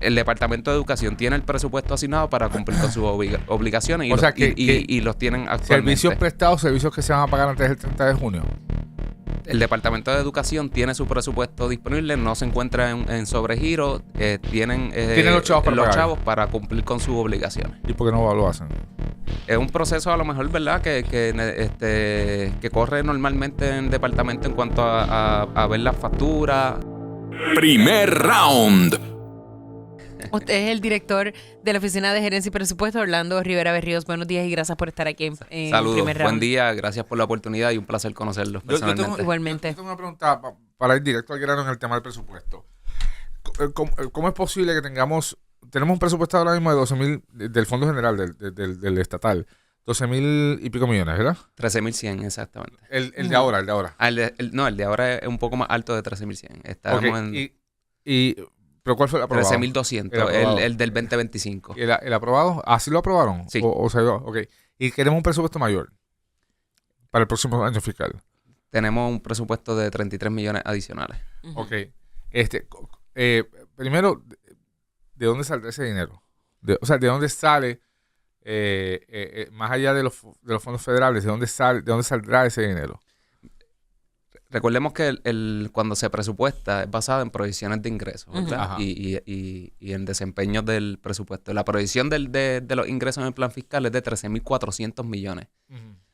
el Departamento de Educación tiene el presupuesto asignado para cumplir con sus obligaciones y los tienen actualmente. Servicios prestados, servicios que se van a pagar antes del 30 de junio. El Departamento de Educación tiene su presupuesto disponible, no se encuentra en sobregiro, tienen los chavos para cumplir con sus obligaciones. ¿Y por qué no lo hacen? Es un proceso a lo mejor, ¿verdad? Que corre normalmente en el departamento en cuanto a ver las facturas. Primer round. Usted es el director de la Oficina de Gerencia y Presupuesto, Orlando Rivera Berríos. Buenos días y gracias por estar aquí en Saludos, Primer Round. buen día, gracias por la oportunidad y un placer conocerlos personalmente. Igualmente. Yo tengo una pregunta para ir directo al grano en el tema del presupuesto. ¿Cómo es posible que tenemos un presupuesto ahora mismo de 12,000 del Fondo General del estatal, 12,000 y pico millones, ¿verdad? 13,100 exactamente. El de ahora. El de ahora es un poco más alto de 13,100. Estamos en ¿pero cuál fue el aprobado? 13,200, el del 2025. ¿El aprobado? ¿Así lo aprobaron? Sí. Ok. Y queremos un presupuesto mayor para el próximo año fiscal. Tenemos un presupuesto de 33 millones adicionales. Ok. Primero, ¿de dónde saldrá ese dinero? ¿de dónde sale, más allá de los fondos federales, ¿de dónde saldrá ese dinero? Recordemos que cuando se presupuesta es basado en proyecciones de ingresos, ¿verdad? Ajá. Y en desempeño del presupuesto. La proyección de los ingresos en el plan fiscal es de 13,400 millones.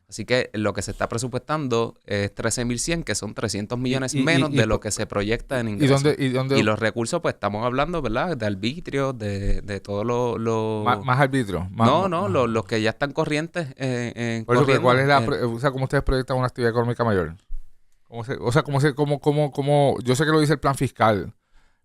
Así que lo que se está presupuestando es 13,100, que son 300 millones menos de lo que se proyecta en ingresos. ¿Y los recursos, pues estamos hablando, ¿verdad? De arbitrio, de todo lo... ¿Más arbitrio? Los que ya están corrientes. Por eso, ¿cuál es cómo ustedes proyectan una actividad económica mayor? Yo sé que lo dice el plan fiscal,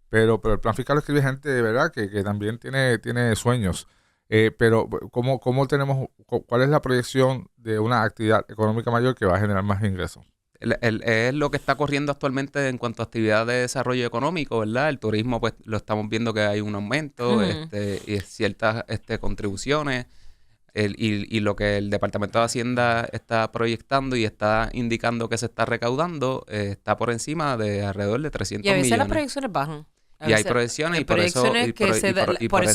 pero el plan fiscal lo escribe gente de verdad que también tiene sueños. Pero ¿cuál es la proyección de una actividad económica mayor que va a generar más ingresos? Es lo que está corriendo actualmente en cuanto a actividad de desarrollo económico, ¿verdad? El turismo, pues lo estamos viendo que hay un aumento, y ciertas contribuciones. Y lo que el Departamento de Hacienda está proyectando y está indicando que se está recaudando está por encima de alrededor de 300 millones. Y a veces las proyecciones bajan. Y hay proyecciones y por eso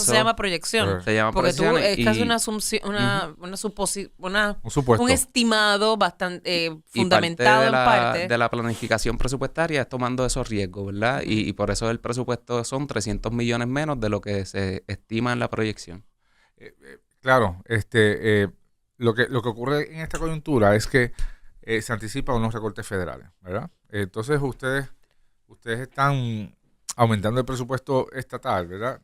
se llama proyección. Se llama porque proyecciones. Porque tú es casi una asunción, un estimado bastante fundamentado de la planificación presupuestaria es tomando esos riesgos, ¿verdad? Y por eso el presupuesto son 300 millones menos de lo que se estima en la proyección. Claro, lo que ocurre en esta coyuntura es que se anticipan unos recortes federales, ¿verdad? Entonces ustedes están aumentando el presupuesto estatal, ¿verdad?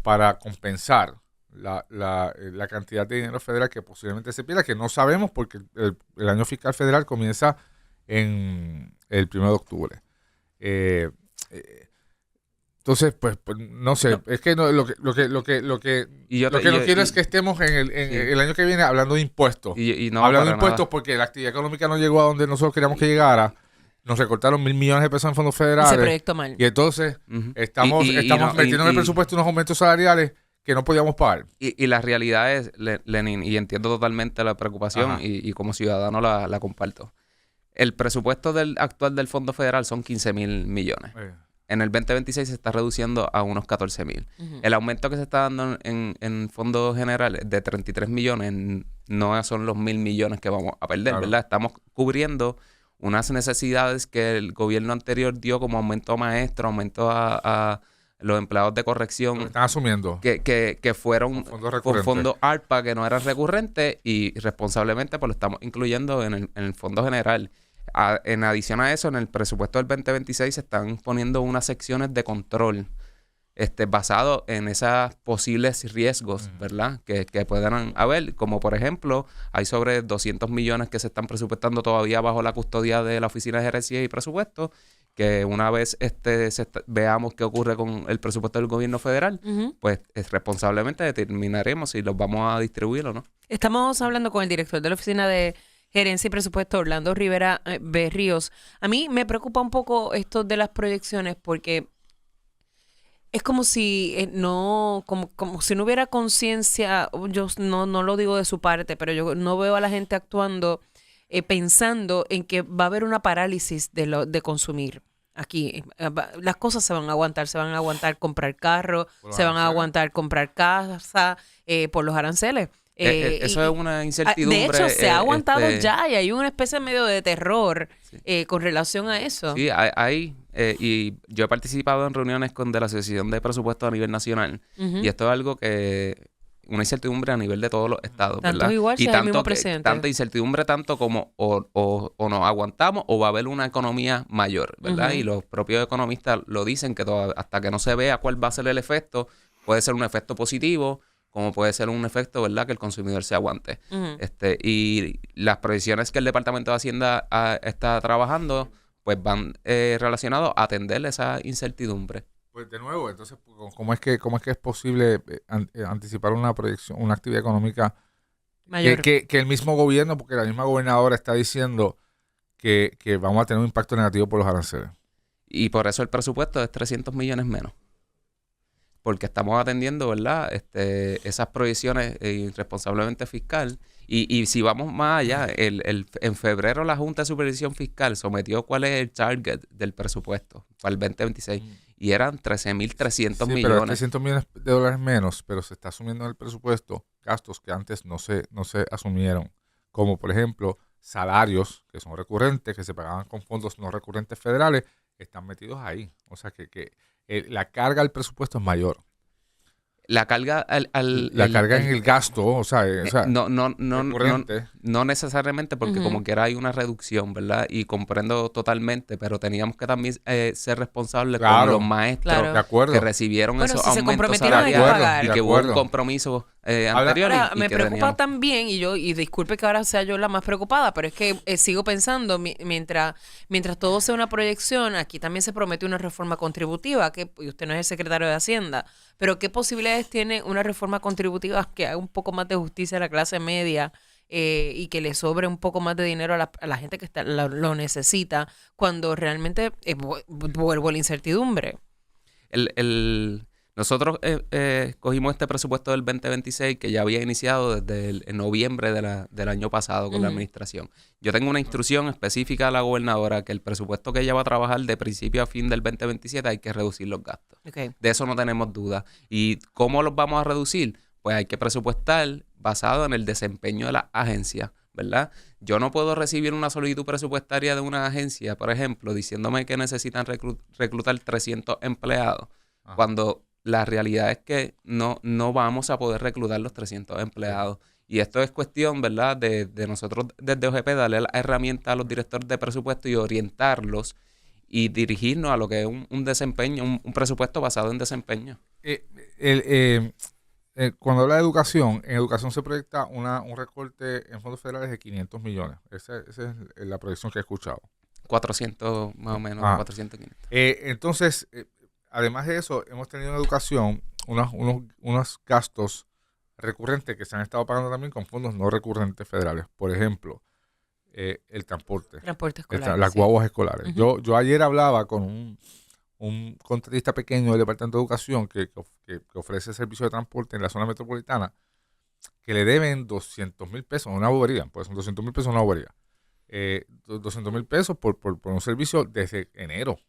Para compensar la cantidad de dinero federal que posiblemente se pierda, que no sabemos porque el año fiscal federal comienza en el 1 de octubre. Entonces, pues no sé, no. Es que lo que no quiero es que estemos en el año que viene hablando de impuestos. Hablando de impuestos nada. Porque la actividad económica no llegó a donde nosotros queríamos que llegara. Nos recortaron 1,000 millones de pesos en fondos federales. Ese proyecto mal. Y entonces estamos metiendo en el presupuesto unos aumentos salariales que no podíamos pagar. Y la realidad es, Lenin, y entiendo totalmente la preocupación y como ciudadano la comparto. El presupuesto actual del Fondo Federal son 15,000 millones. En el 2026 se está reduciendo a unos 14,000. El aumento que se está dando en fondos generales de 33 millones no son los 1,000 millones que vamos a perder, ¿verdad? Estamos cubriendo unas necesidades que el gobierno anterior dio como aumento a maestros, aumento a los empleados de corrección. Lo están asumiendo. Que fueron con fondos ARPA que no eran recurrentes y responsablemente pues lo estamos incluyendo en el fondo general. En adición a eso, en el presupuesto del 2026 se están poniendo unas secciones de control basado en esos posibles riesgos, ¿verdad? Que puedan haber, como por ejemplo, hay sobre 200 millones que se están presupuestando todavía bajo la custodia de la Oficina de Gerencia y Presupuesto, que una vez veamos qué ocurre con el presupuesto del gobierno federal, pues responsablemente determinaremos si los vamos a distribuir o no. Estamos hablando con el director de la Oficina de Gerencia y Presupuesto, Orlando Rivera Berríos. A mí me preocupa un poco esto de las proyecciones porque es como si como si no hubiera conciencia. Yo no lo digo de su parte, pero yo no veo a la gente actuando pensando en que va a haber una parálisis de consumir. aquí. Las cosas se van a aguantar comprar carro, Por los se van a aranceles. aguantar comprar casa por los aranceles. Eso es una incertidumbre. De hecho, se ha aguantado este, ya y hay una especie medio de terror Sí. con relación a eso. Sí, y yo he participado en reuniones de la Asociación de Presupuestos a nivel nacional. Ujú. Y esto es algo una incertidumbre a nivel de todos los estados, Tanto ¿verdad? igual si Y es el mismo presidente. tanta incertidumbre tanto como o nos aguantamos o va a haber una economía mayor, ¿verdad? Ujú. Y los propios economistas lo dicen que hasta que no se vea cuál va a ser el efecto, puede ser un efecto positivo, como puede ser un efecto, ¿verdad? Que el consumidor se aguante. Ujú. Y las provisiones que el Departamento de Hacienda está trabajando, pues van relacionados a atender esa incertidumbre. Pues de nuevo, entonces, ¿cómo es que es posible anticipar una proyección, una actividad económica Mayor. que el mismo gobierno, porque la misma gobernadora está diciendo que vamos a tener un impacto negativo por los aranceles? Y por eso el presupuesto es 300 millones menos. Porque estamos atendiendo, ¿verdad? Esas proyecciones irresponsablemente fiscal. Y si vamos más allá, en febrero la Junta de Supervisión Fiscal sometió cuál es el target del presupuesto para el 2026. Y eran 13.300 Sí, pero millones. 300 millones de dólares menos, pero se está asumiendo en el presupuesto gastos que antes no se asumieron, como por ejemplo salarios que son recurrentes, que se pagaban con fondos no recurrentes federales, están metidos ahí. O sea que la carga al presupuesto es mayor. La carga La carga en el gasto, o sea, no recurrente. no necesariamente porque Ujú. como quiera hay una reducción, ¿verdad? Y comprendo totalmente, pero teníamos que también ser responsables con Claro. los maestros Claro. De acuerdo. que recibieron Bueno, esos si se aumentos comprometieron, hay que salariales pagar. y De que hubo un acuerdo. compromiso Ahora- anterior Ahora, y me que preocupa teníamos. también, y disculpe que ahora sea yo la más preocupada, pero es que sigo pensando, mientras todo sea una proyección, aquí también se promete una reforma contributiva, y usted no es el secretario de Hacienda, pero ¿qué posibilidades tiene una reforma contributiva que haga un poco más de justicia a la clase media y que le sobre un poco más de dinero a la gente que lo necesita, cuando realmente vuelvo a la incertidumbre? Nosotros cogimos este presupuesto del 2026 que ya había iniciado desde en noviembre del año pasado con la Ujú. administración. Yo tengo una instrucción específica a la gobernadora que el presupuesto que ella va a trabajar de principio a fin del 2027 hay que reducir los gastos. Okay. De eso no tenemos duda. ¿Y cómo los vamos a reducir? Pues hay que presupuestar basado en el desempeño de las agencias, ¿verdad? Yo no puedo recibir una solicitud presupuestaria de una agencia, por ejemplo, diciéndome que necesitan reclutar 300 empleados, Ajá. cuando la realidad es que no vamos a poder reclutar los 300 empleados. Y esto es cuestión, ¿verdad?, de nosotros desde OGP darle la herramienta a los directores de presupuesto y orientarlos y dirigirnos a lo que es un desempeño, un presupuesto basado en desempeño. Cuando habla de educación, en educación se proyecta un recorte en fondos federales de 500 millones. Esa es la proyección que he escuchado. 400 más o menos, Ah. 400, 500. Entonces, además de eso, hemos tenido en educación unos gastos recurrentes que se han estado pagando también con fondos no recurrentes federales. Por ejemplo, el transporte, Transporte escolar. las sí. guaguas escolares. Ujú. Yo ayer hablaba con un contratista pequeño del Departamento de Educación que ofrece servicio de transporte en la zona metropolitana, que le deben 200 mil pesos, una bobería, pues son 200 mil pesos una bobería. 200 mil pesos por un servicio desde enero.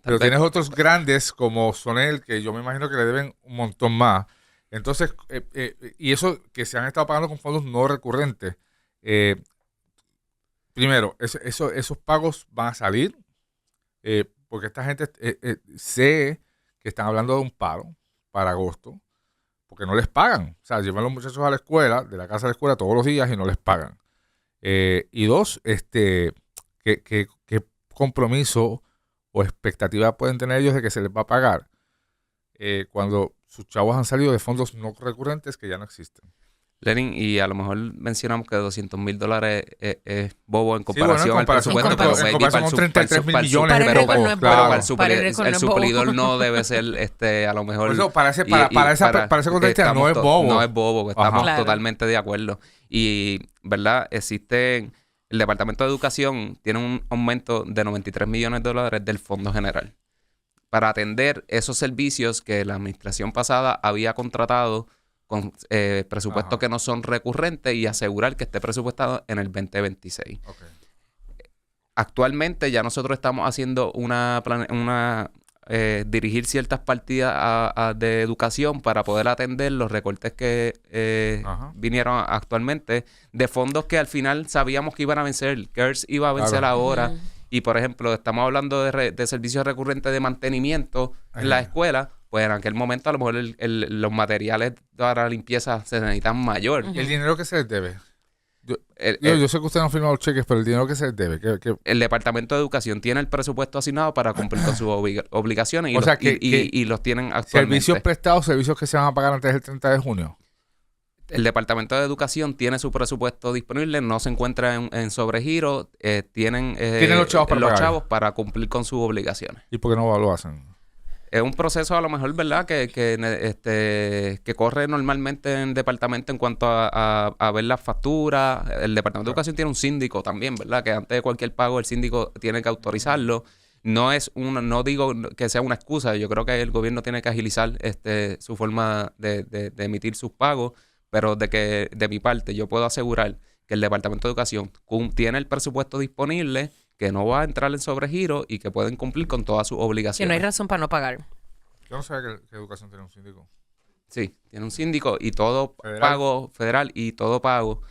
Pero tienes otros grandes como Sonel, que yo me imagino que le deben un montón más. Entonces, y eso que se han estado pagando con fondos no recurrentes. Primero, esos pagos van a salir, porque esta gente sé que están hablando de un paro para agosto, porque no les pagan. O sea, llevan a los muchachos a la escuela, de la casa a la escuela todos los días y no les pagan. Y dos, ¿qué compromiso o expectativa pueden tener ellos de que se les va a pagar cuando sus chavos han salido de fondos no recurrentes que ya no existen? Lenin, y a lo mejor mencionamos que $200,000 es bobo en Sí, bueno, comparación al presupuesto, en pero comparación maybe con 33 mil millones Para el es récord poco, no es claro. bobo. para el, Para el récord el no es suplidor bobo. no debe ser a lo mejor. Por eso, para ese contratista estamos no es bobo. No es bobo, estamos Ajá. Claro. totalmente de acuerdo. Y, ¿verdad? El Departamento de Educación tiene un aumento de $93 millones del Fondo General para atender esos servicios que la administración pasada había contratado con presupuestos Ajá. que no son recurrentes y asegurar que esté presupuestado en el 2026. Okay. actualmente ya nosotros estamos haciendo dirigir ciertas partidas de educación para poder atender los recortes que vinieron actualmente de fondos que al final sabíamos que iban a vencer. CARES iba a vencer ahora. Y, por ejemplo, estamos hablando de servicios recurrentes de mantenimiento en la escuela. Pues en aquel momento a lo mejor los materiales para limpieza se necesitan mayor. ¿El dinero que se les debe? Yo sé que usted no ha firmado los cheques, pero el dinero que se les debe. El Departamento de Educación tiene el presupuesto asignado para cumplir con sus obligaciones y los tienen actualmente. ¿Servicios prestados, servicios que se van a pagar antes del 30 de junio? El Departamento de Educación tiene su presupuesto disponible, no se encuentra en sobregiro, tienen los chavos para cumplir con sus obligaciones. ¿Y por qué no lo hacen? Es un proceso a lo mejor, ¿verdad? Que corre normalmente en el departamento en cuanto a ver las facturas. El Departamento de Educación tiene un síndico también, ¿verdad? Que antes de cualquier pago el síndico tiene que autorizarlo. No digo que sea una excusa. Yo creo que el gobierno tiene que agilizar su forma de emitir sus pagos. Pero de mi parte yo puedo asegurar que el Departamento de Educación tiene el presupuesto disponible, que no va a entrar en sobregiro y que pueden cumplir con todas sus obligaciones. Que no hay razón para no pagar. Yo no sabía que Educación tiene un síndico. Sí, tiene un síndico y todo pago federal y todo pago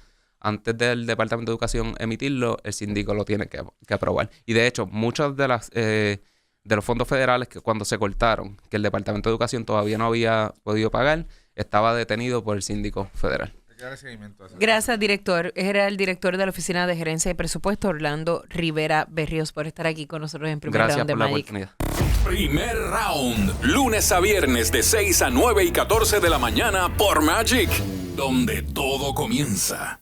antes del Departamento de Educación emitirlo, el síndico lo tiene que aprobar. Y de hecho, muchos de los fondos federales que cuando se cortaron, que el Departamento de Educación todavía no había podido pagar, estaba detenido por el síndico federal. Gracias, director. Era el director de la Oficina de Gerencia y Presupuesto, Orlando Rivera Berríos, por estar aquí con nosotros en Primer Round de Magic. Gracias por la oportunidad. Primer Round, lunes a viernes de 6 a 9 y 14 de la mañana por Magic, donde todo comienza.